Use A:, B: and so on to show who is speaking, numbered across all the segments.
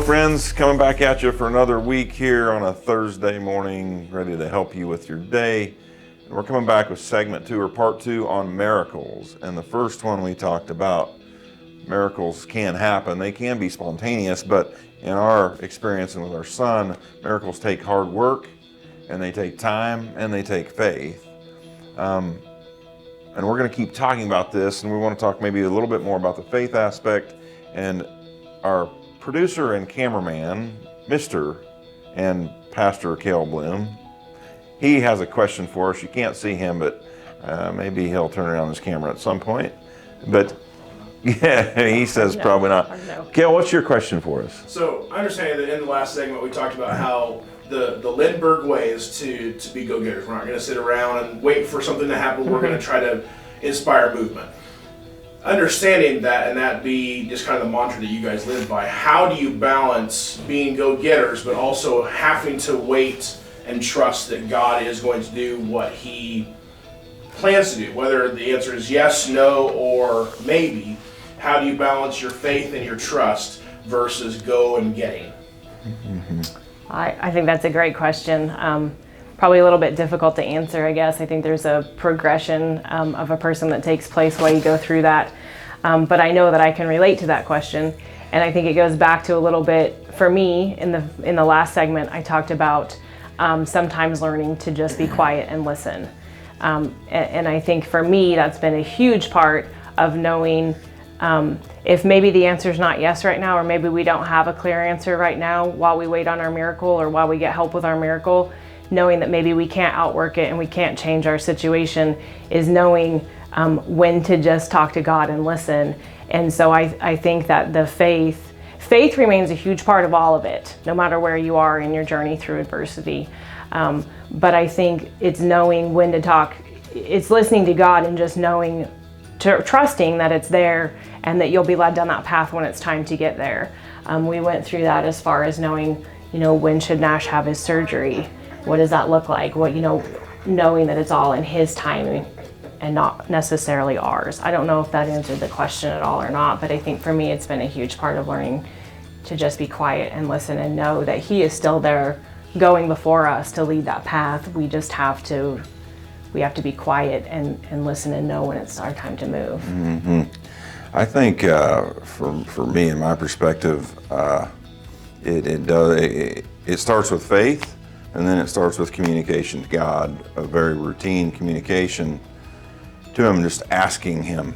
A: friends, coming back at you for another week here on a Thursday morning, ready to help you with your day. And we're coming back with segment 2 or part 2 on miracles. And the first one we talked about, miracles can happen. They can be spontaneous, but in our experience and with our son, miracles take hard work, and they take time, and they take faith. And we're going to keep talking about this, and we want to talk maybe a little bit more about the faith aspect. And our producer and cameraman, Mr. and Pastor Cale Bloom, he has a question for us. You can't see him, but maybe he'll turn around his camera at some point. But yeah, he says probably not. Cale, what's your question for us?
B: So I understand that in the last segment we talked about how the Lindbergh way is to be go-getters. We're not going to sit around and wait for something to happen. We're going to try to inspire movement. Understanding that, and that be just kind of the mantra that you guys live by, how do you balance being go-getters but also having to wait and trust that God is going to do what he plans to do? Whether the answer is yes, no, or maybe, how do you balance your faith and your trust versus go and getting?
C: I think that's a great question. Probably a little bit difficult to answer, I guess. I think there's a progression of a person that takes place while you go through that. But I know that I can relate to that question. And I think it goes back to a little bit, for me, in the last segment, I talked about sometimes learning to just be quiet and listen. And I think for me, that's been a huge part of knowing if maybe the answer is not yes right now, or maybe we don't have a clear answer right now while we wait on our miracle or while we get help with our miracle. Knowing that maybe we can't outwork it and we can't change our situation is knowing when to just talk to God and listen. And so I think that the faith remains a huge part of all of it, no matter where you are in your journey through adversity. But I think it's knowing when to talk. It's listening to God and just knowing, trusting that it's there and that you'll be led down that path when it's time to get there. We went through that as far as knowing, when should Nash have his surgery? What does that look like? Knowing that it's all in his timing and not necessarily ours. I don't know if that answered the question at all or not, but I think for me it's been a huge part of learning to just be quiet and listen and know that he is still there going before us to lead that path. We just have to be quiet and listen and know when it's our time to move.
A: Mm-hmm. I think for me, in my perspective, it starts with faith. And then it starts with communication to God, a very routine communication to him, just asking him,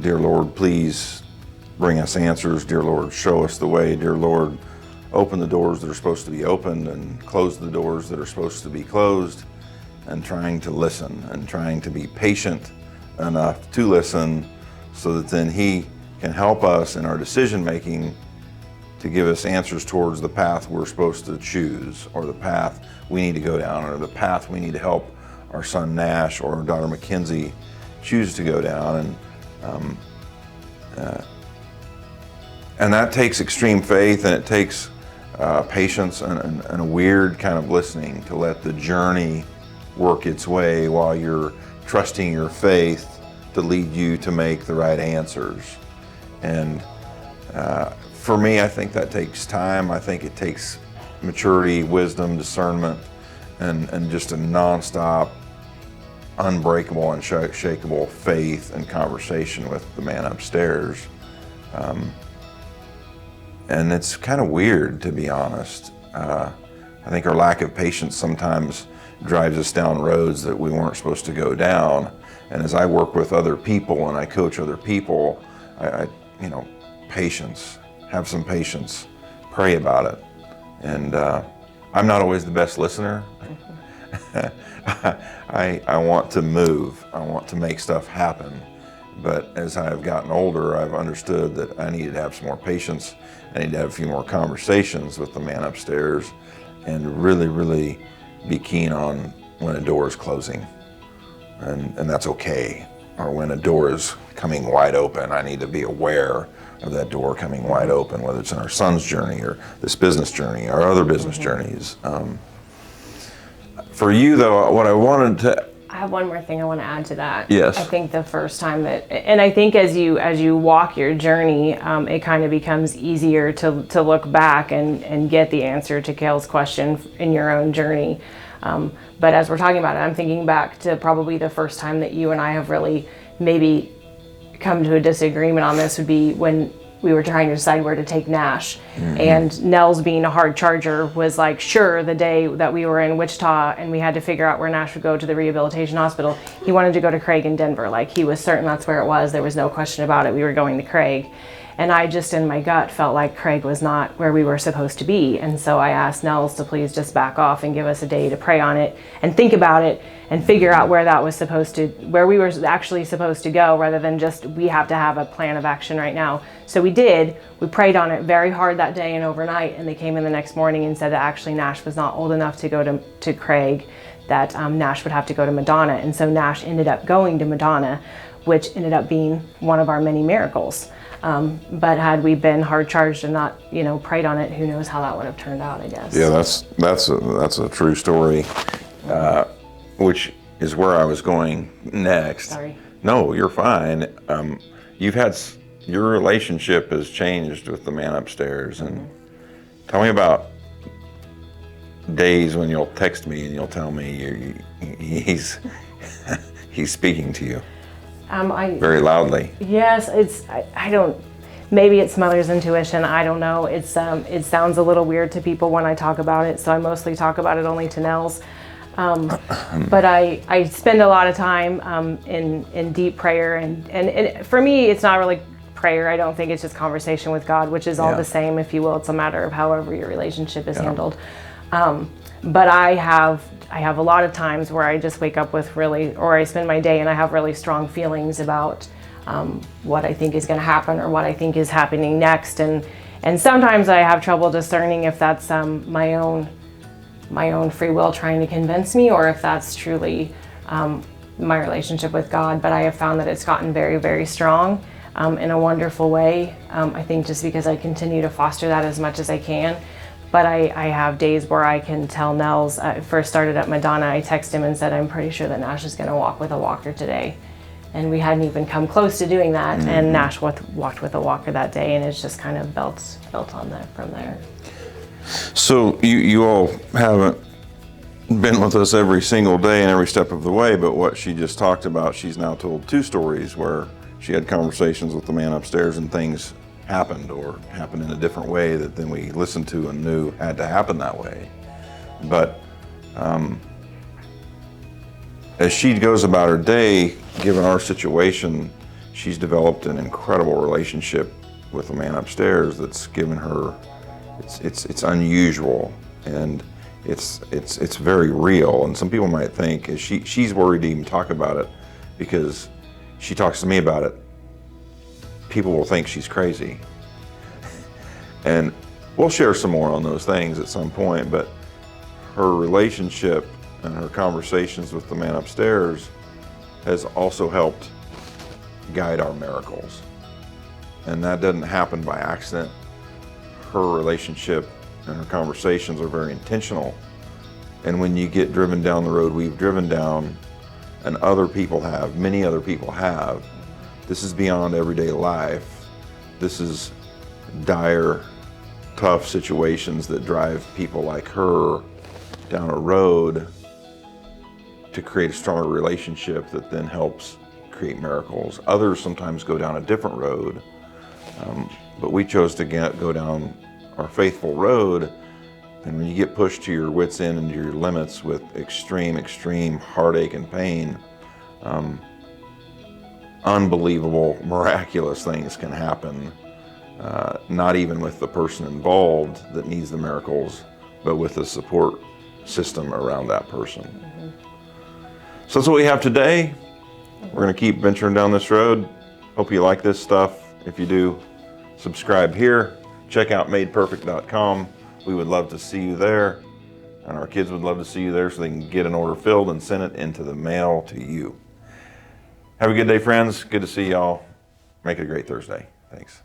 A: dear Lord, please bring us answers. Dear Lord, show us the way. Dear Lord, open the doors that are supposed to be opened and close the doors that are supposed to be closed, and trying to listen and trying to be patient enough to listen so that then he can help us in our decision making to give us answers towards the path we're supposed to choose, or the path we need to go down, or the path we need to help our son Nash or our daughter Mackenzie choose to go down. And that takes extreme faith, and it takes patience and a weird kind of listening to let the journey work its way while you're trusting your faith to lead you to make the right answers. And for me, I think that takes time. I think it takes maturity, wisdom, discernment, and just a nonstop, unbreakable, unshakable faith and conversation with the man upstairs. And it's kind of weird, to be honest. I think our lack of patience sometimes drives us down roads that we weren't supposed to go down. And as I work with other people and I coach other people, patience. Have some patience, pray about it. And I'm not always the best listener. I want to move, I want to make stuff happen. But as I've gotten older, I've understood that I needed to have some more patience. I need to have a few more conversations with the man upstairs and really, really be keen on when a door is closing. And that's okay. Or when a door is coming wide open, I need to be aware of that door coming wide open, whether it's in our son's journey or this business journey or other business journeys. For you though, what I wanted to
C: I have one more thing I want to add to that.
A: Yes.
C: I think the first time and I think as you walk your journey, it kind of becomes easier to look back and get the answer to Kale's question in your own journey. But as we're talking about it, I'm thinking back to probably the first time that you and I have really maybe come to a disagreement on this would be when we were trying to decide where to take Nash. And Nels, being a hard charger, was like, sure, the day that we were in Wichita and we had to figure out where Nash would go to the rehabilitation hospital, he wanted to go to Craig in Denver. Like, he was certain that's where it was. There was no question about it. We were going to Craig. And I just, in my gut, felt like Craig was not where we were supposed to be. And so I asked Nels to please just back off and give us a day to pray on it and think about it and figure out where where we were actually supposed to go, rather than just, we have to have a plan of action right now. So we did. We prayed on it very hard that day and overnight, and they came in the next morning and said that actually Nash was not old enough to go to Craig, that Nash would have to go to Madonna. And so Nash ended up going to Madonna, which ended up being one of our many miracles. But had we been hard charged and not, prayed on it, who knows how that would have turned out, I guess.
A: Yeah, that's a true story, which is where I was going next.
C: Sorry.
A: No, you're fine. Your relationship has changed with the man upstairs, and tell me about days when you'll text me and you'll tell me he's speaking to you. Very loudly.
C: Yes, I don't, maybe it's mother's intuition, I don't know. It sounds a little weird to people when I talk about it, so I mostly talk about it only to Nels. But I spend a lot of time in deep prayer, and for me, it's not really prayer. I don't think it's just conversation with God, which is all the same, if you will. It's a matter of however your relationship is handled. But I have a lot of times where I just wake up with or I spend my day and I have really strong feelings about what I think is going to happen or what I think is happening next. And sometimes I have trouble discerning if that's my own free will trying to convince me, or if that's truly my relationship with God. But I have found that it's gotten very, very strong in a wonderful way. I think just because I continue to foster that as much as I can. But I have days where I can tell Nels, I first started at Madonna, I texted him and said, I'm pretty sure that Nash is going to walk with a walker today. And we hadn't even come close to doing that. And Nash walked with a walker that day, and it's just kind of built on that from there.
A: So you all haven't been with us every single day and every step of the way, but what she just talked about, she's now told 2 stories where she had conversations with the man upstairs and things happened in a different way than we listened to and knew had to happen that way. But as she goes about her day, given our situation, she's developed an incredible relationship with the man upstairs that's given her, it's unusual, and it's very real. And some people might think, she's worried to even talk about it, because she talks to me about it, people will think she's crazy. And we'll share some more on those things at some point, but her relationship and her conversations with the man upstairs has also helped guide our miracles. And that doesn't happen by accident. Her relationship and her conversations are very intentional. And when you get driven down the road we've driven down, and many other people have, this is beyond everyday life. This is dire, tough situations that drive people like her down a road to create a stronger relationship that then helps create miracles. Others sometimes go down a different road, but we chose to go down our faithful road. And when you get pushed to your wits' end and your limits with extreme heartache and pain, unbelievable, miraculous things can happen, not even with the person involved that needs the miracles, but with the support system around that person. So that's what we have today. We're going to keep venturing down this road. Hope you like this stuff. If you do, subscribe here. Check out madeperfect.com. We would love to see you there, and our kids would love to see you there so they can get an order filled and send it into the mail to you. Have a good day, friends. Good to see y'all. Make it a great Thursday. Thanks.